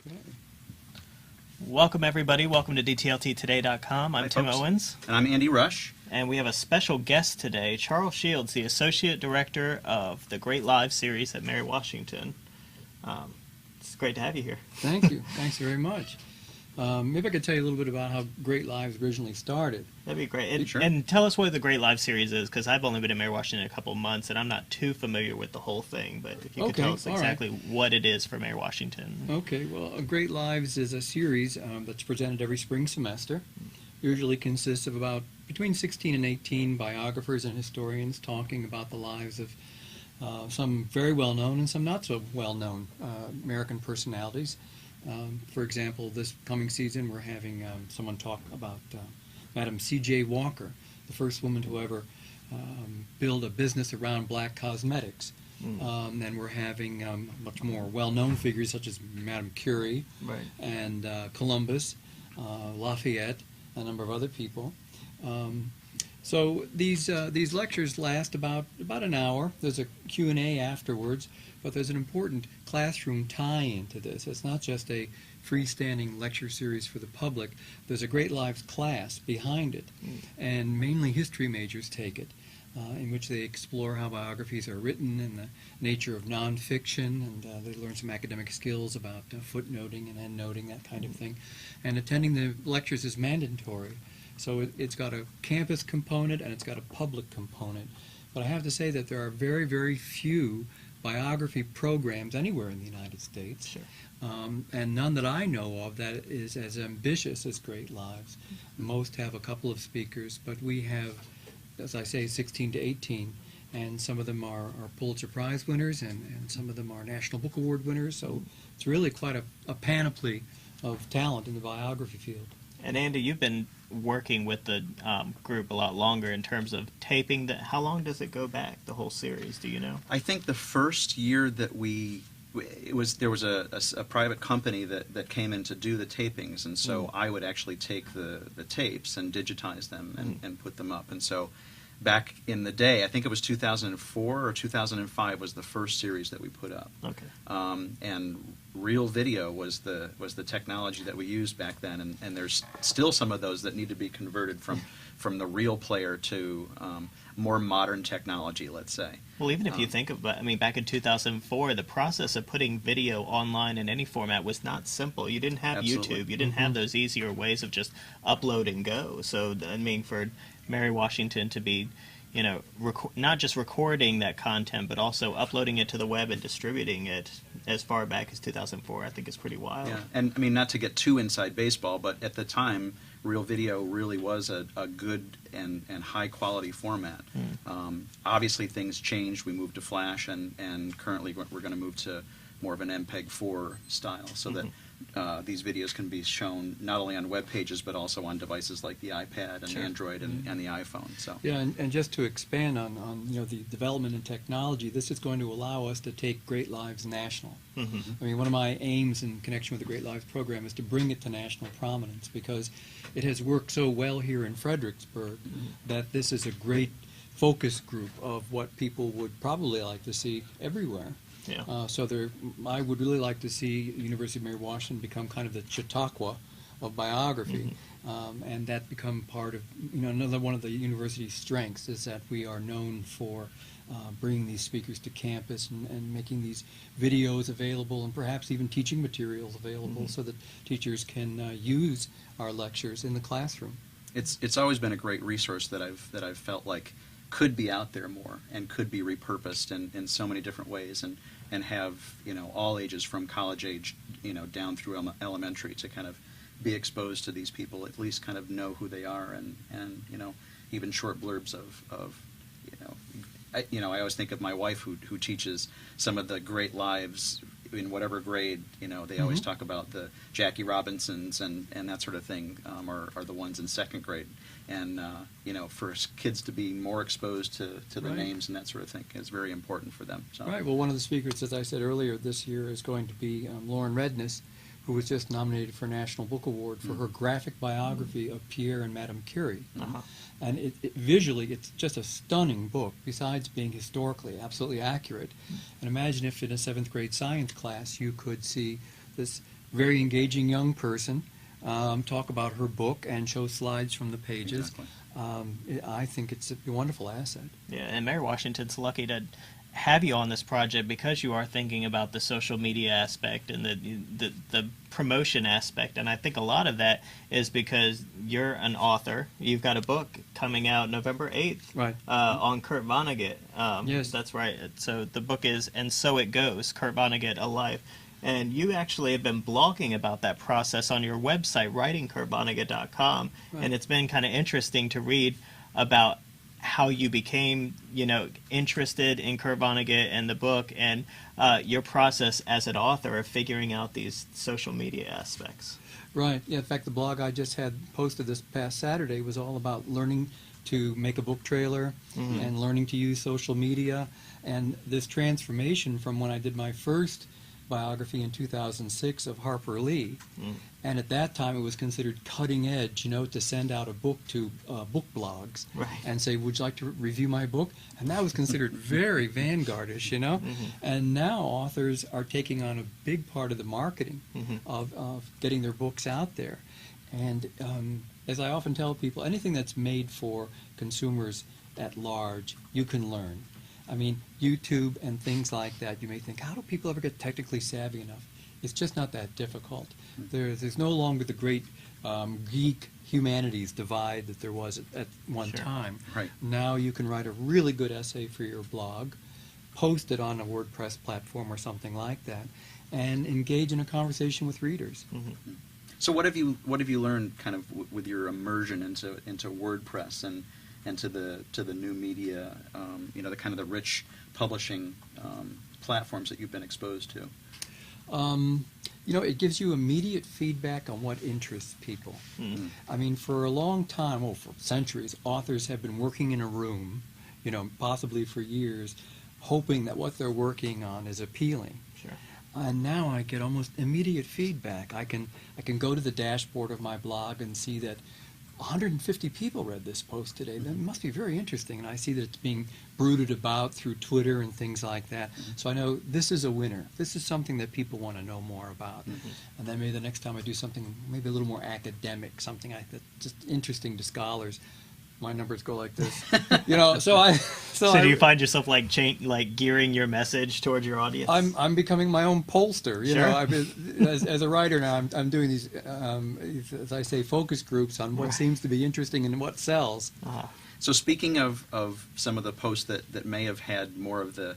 Okay. Welcome, everybody. Welcome to DTLTtoday.com. I'm Hi, Tim folks. Owens. And I'm Andy Rush. And we have a special guest today, Charles Shields, the Associate Director of the Great Lives series at Mary Washington. It's great to have you here. Thank you. Thanks very much. Maybe I could tell you a little bit about how Great Lives originally started. That'd be great. And, Sure. and tell us what the Great Lives series is, because I've only been in Mary Washington a couple of months, and I'm not too familiar with the whole thing. But if you could tell us exactly what it is for Mary Washington. Okay. Well, Great Lives is a series that's presented every spring semester. Usually consists of about between 16 and 18 biographers and historians talking about the lives of some very well-known and some not so well-known American personalities. For example, this coming season we're having someone talk about Madam C.J. Walker, the first woman to ever build a business around black cosmetics. And we're having much more well-known figures such as Madame Curie and Columbus, Lafayette, a number of other people. So these lectures last about an hour. There's a Q&A afterwards, but there's an important classroom tie-in to this. It's not just a freestanding lecture series for the public. There's a Great Lives class behind it, and mainly history majors take it, in which they explore how biographies are written and the nature of nonfiction, and they learn some academic skills about footnoting and endnoting, that kind of thing. And attending the lectures is mandatory. So it's got a campus component and it's got a public component. But I have to say that there are very, very few biography programs anywhere in the United States. Sure. And none that I know of that is as ambitious as Great Lives. Most have a couple of speakers, but we have, as I say, 16 to 18, and some of them are Pulitzer Prize winners, and some of them are National Book Award winners, so it's really quite a panoply of talent in the biography field. And Andy, you've been working with the group a lot longer in terms of taping. How long does it go back, the whole series, do you know? I think the first year that there was a private company that came in to do the tapings, and so I would actually take the tapes and digitize them and put them up. And so back in the day, I think it was 2004 or 2005 was the first series that we put up. Okay. And reel video was the technology that we used back then, and there's still some of those that need to be converted from the reel player to more modern technology, let's say. Well, even if you think about, back in 2004, the process of putting video online in any format was not simple. You didn't have Absolutely. YouTube. You didn't have those easier ways of just upload and go. So, for Mary Washington to be, not just recording that content, but also uploading it to the web and distributing it as far back as 2004, I think is pretty wild. Yeah, and not to get too inside baseball, but at the time, reel video really was a good and high quality format. Obviously, things changed. We moved to Flash, and currently we're going to move to more of an MPEG-4 style, so that these videos can be shown not only on web pages but also on devices like the iPad and Android and the iPhone. So yeah, and just to expand on the development in technology, this is going to allow us to take Great Lives national. One of my aims in connection with the Great Lives program is to bring it to national prominence, because it has worked so well here in Fredericksburg that this is a great focus group of what people would probably like to see everywhere. Yeah. So I would really like to see University of Mary Washington become kind of the Chautauqua of biography, and that become part of, another one of the university's strengths is that we are known for bringing these speakers to campus and making these videos available, and perhaps even teaching materials available so that teachers can use our lectures in the classroom. it's always been a great resource that I've felt like could be out there more and could be repurposed in so many different ways, and have all ages from college age down through elementary to kind of be exposed to these people, at least kind of know who they are, and even short blurbs of I always think of my wife who teaches some of the great lives in whatever grade. They always talk about the Jackie Robinsons and that sort of thing are the ones in second grade, and for kids to be more exposed to the names and that sort of thing is very important for them. So. Right. Well, one of the speakers, as I said earlier, this year is going to be Lauren Redness, who was just nominated for a National Book Award for her graphic biography of Pierre and Madame Curie. And visually, it's just a stunning book, besides being historically absolutely accurate. And imagine if in a 7th grade science class you could see this very engaging young person, talk about her book and show slides from the pages. Exactly. I think it's a wonderful asset. Yeah, and Mary Washington's lucky to have you on this project because you are thinking about the social media aspect and the promotion aspect. And I think a lot of that is because you're an author. You've got a book coming out November 8th Right. on Kurt Vonnegut. Yes. That's right. So the book is And So It Goes, Kurt Vonnegut, A Life. And you actually have been blogging about that process on your website, writingkurtvonnegut.com. Right. And it's been kind of interesting to read about how you became, interested in Kurt Vonnegut and the book, and your process as an author of figuring out these social media aspects. Right. Yeah. In fact, the blog I just had posted this past Saturday was all about learning to make a book trailer and learning to use social media, and this transformation from when I did my first biography in 2006 of Harper Lee. And at that time it was considered cutting edge, to send out a book to book blogs Right. and say, would you like to review my book? And that was considered very vanguardish, And now authors are taking on a big part of the marketing of getting their books out there. And as I often tell people, anything that's made for consumers at large, you can learn. I mean, YouTube and things like that, you may think, how do people ever get technically savvy enough? It's just not that difficult. There's no longer the great geek humanities divide that there was at one Sure. time. Right. Now you can write a really good essay for your blog, post it on a WordPress platform or something like that, and engage in a conversation with readers. So what have you learned kind of with your immersion into WordPress and to the new media, the kind of the rich publishing platforms that you've been exposed to? It gives you immediate feedback on what interests people. I mean, for a long time, for centuries, authors have been working in a room, possibly for years, hoping that what they're working on is appealing. Sure. And now I get almost immediate feedback. I can go to the dashboard of my blog and see that 150 people read this post today. That must be very interesting. And I see that it's being brooded about through Twitter and things like that. So I know this is a winner. This is something that people want to know more about. And then maybe the next time I do something maybe a little more academic, something that's just interesting to scholars, my numbers go like this. So do you find yourself like gearing your message towards your audience? I'm becoming my own pollster. Sure. As a writer now, I'm doing these, as I say, focus groups on what seems to be interesting and what sells. So speaking of some of the posts that may have had more of the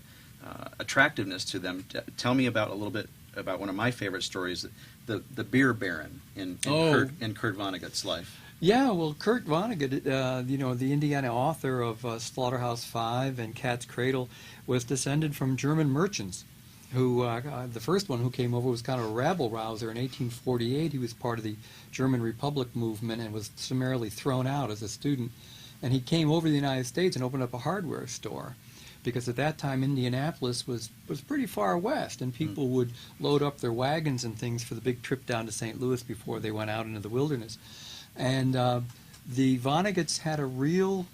attractiveness to them, tell me a little bit about one of my favorite stories, the beer baron in Kurt Vonnegut's life. Yeah, well, Kurt Vonnegut, the Indiana author of Slaughterhouse-Five and Cat's Cradle, was descended from German merchants who, the first one who came over was kind of a rabble-rouser. In 1848, he was part of the German Republic movement and was summarily thrown out as a student. And he came over to the United States and opened up a hardware store, because at that time Indianapolis was pretty far west, and people would load up their wagons and things for the big trip down to St. Louis before they went out into the wilderness. And the Vonneguts had a real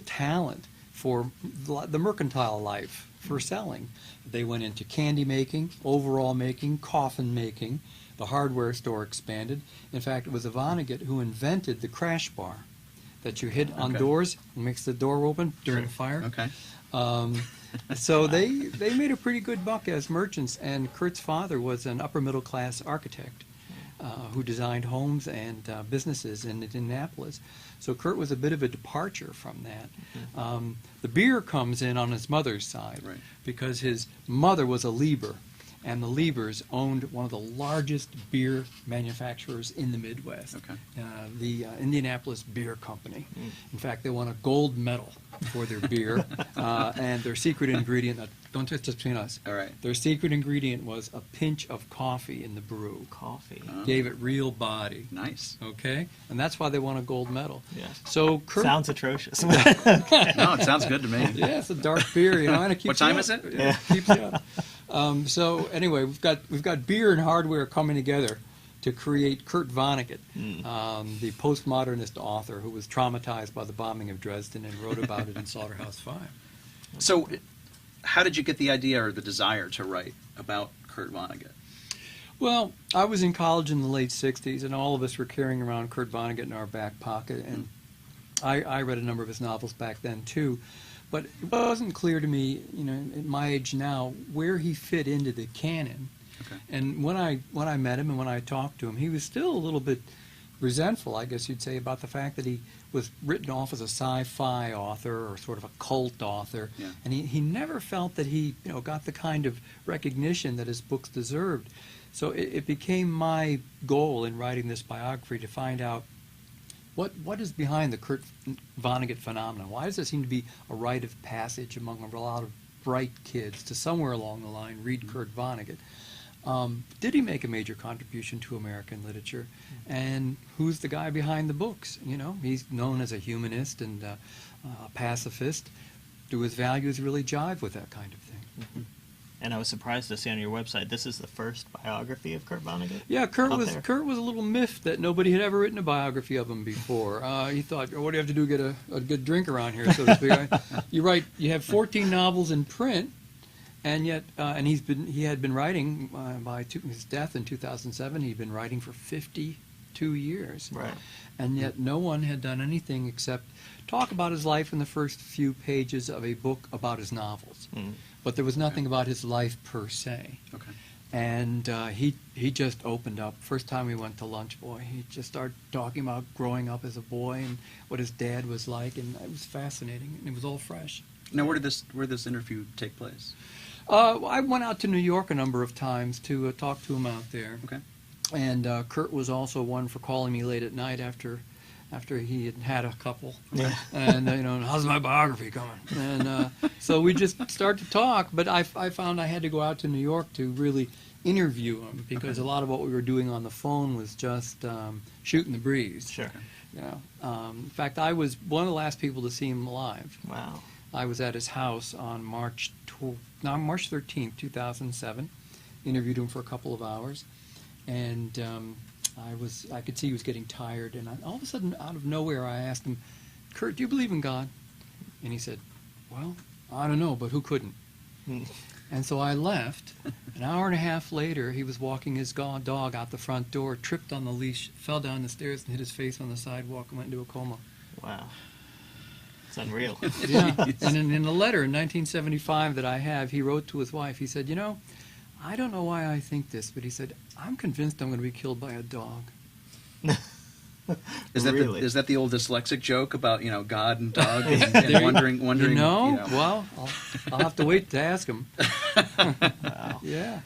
talent for the mercantile life, for selling. They went into candy making, overall making, coffin making. The hardware store expanded. In fact, it was a Vonnegut who invented the crash bar that you hit on doors and makes the door open during a fire. Okay. So they made a pretty good buck as merchants, and Kurt's father was an upper middle class architect who designed homes and businesses in Indianapolis. So Kurt was a bit of a departure from that. The beer comes in on his mother's side, Right. because his mother was a Lieber, and the Liebers owned one of the largest beer manufacturers in the Midwest, the Indianapolis Beer Company. In fact, they won a gold medal for their beer, and their secret ingredient, don't touch this between us, All right. their secret ingredient was a pinch of coffee in the brew. Coffee. Gave it real body. Nice. Okay? And that's why they won a gold medal. Yeah. So Kurt... Sounds atrocious. No, it sounds good to me. Yeah, it's a dark beer, and it keeps What time you is up. it? Yeah, it keeps you up. So anyway, we've got beer and hardware coming together to create Kurt Vonnegut, the postmodernist author who was traumatized by the bombing of Dresden and wrote about it in Slaughterhouse-Five. So how did you get the idea or the desire to write about Kurt Vonnegut? Well, I was in college in the late 60s, and all of us were carrying around Kurt Vonnegut in our back pocket, and I read a number of his novels back then, too. But it wasn't clear to me, at my age now, where he fit into the canon. Okay. And when I met him and when I talked to him, he was still a little bit resentful, I guess you'd say, about the fact that he was written off as a sci-fi author or sort of a cult author. Yeah. And he never felt that he got the kind of recognition that his books deserved. So it became my goal in writing this biography to find out what is behind the Kurt Vonnegut phenomenon. Why does it seem to be a rite of passage among a lot of bright kids to somewhere along the line read Kurt Vonnegut? Did he make a major contribution to American literature? And who's the guy behind the books? He's known as a humanist and a pacifist. Do his values really jive with that kind of thing? Mm-hmm. And I was surprised to see on your website this is the first biography of Kurt Vonnegut. Yeah, Kurt out was there. Kurt was a little miffed that nobody had ever written a biography of him before. He thought, what do you have to do to get a good drink around here, so to speak? You have 14 novels in print, and yet, and he had been writing by his death in 2007. He'd been writing for 52 years, Right. and yet no one had done anything except talk about his life in the first few pages of a book about his novels. Mm. But there was nothing about his life per se. Okay. And he just opened up. First time we went to lunch, boy, he just started talking about growing up as a boy and what his dad was like, and it was fascinating, and it was all fresh. Now, where did this interview take place? I went out to New York a number of times to talk to him out there. Okay. And Kurt was also one for calling me late at night after he had a couple. Yeah. And, how's my biography coming? And so we just started to talk, but I found I had to go out to New York to really interview him because a lot of what we were doing on the phone was just shooting the breeze. Sure. In fact, I was one of the last people to see him live. Wow. I was at his house on March 13th, 2007. Interviewed him for a couple of hours, and I could see he was getting tired, and all of a sudden, out of nowhere, I asked him, "Kurt, do you believe in God?" And he said, "Well, I don't know, but who couldn't?" And so I left. An hour and a half later, he was walking his dog out the front door, tripped on the leash, fell down the stairs, and hit his face on the sidewalk and went into a coma. Wow. It's unreal. Yeah. And in a letter in 1975 that I have, he wrote to his wife, he said, I don't know why I think this, but he said, I'm convinced I'm going to be killed by a dog. Is that Really? is that the old dyslexic joke about God and dog and wondering? Well, I'll have to wait to ask him. Wow. Yeah.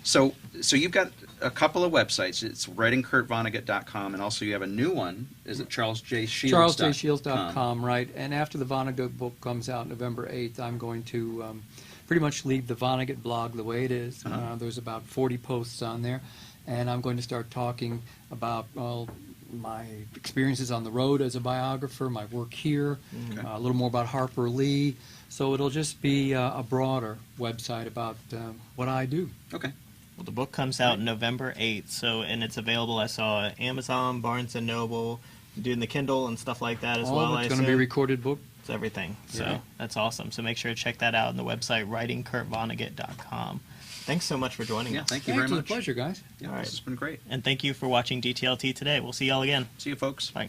So you've got a couple of websites. It's writingkurtvonnegut.com, and also you have a new one. Is it CharlesJShields.com? CharlesJShields.com, right. And after the Vonnegut book comes out November 8th, I'm going to pretty much leave the Vonnegut blog the way it is. There's about 40 posts on there, and I'm going to start talking about my experiences on the road as a biographer, my work here, Okay. a little more about Harper Lee. So it'll just be a broader website about what I do. Okay. Well, the book comes out November 8th, and it's available, I saw, at Amazon, Barnes & Noble, doing the Kindle and stuff like that as All well. of it's going to be a recorded book. It's everything. So Yeah. that's awesome. So make sure to check that out on the website, writingkurtvonnegut.com. Thanks so much for joining Yeah, us. thank you Thanks, very it's much. a pleasure, guys. Yeah, All right. this has been great. And thank you for watching DTLT today. We'll see y'all again. See you, folks. Bye.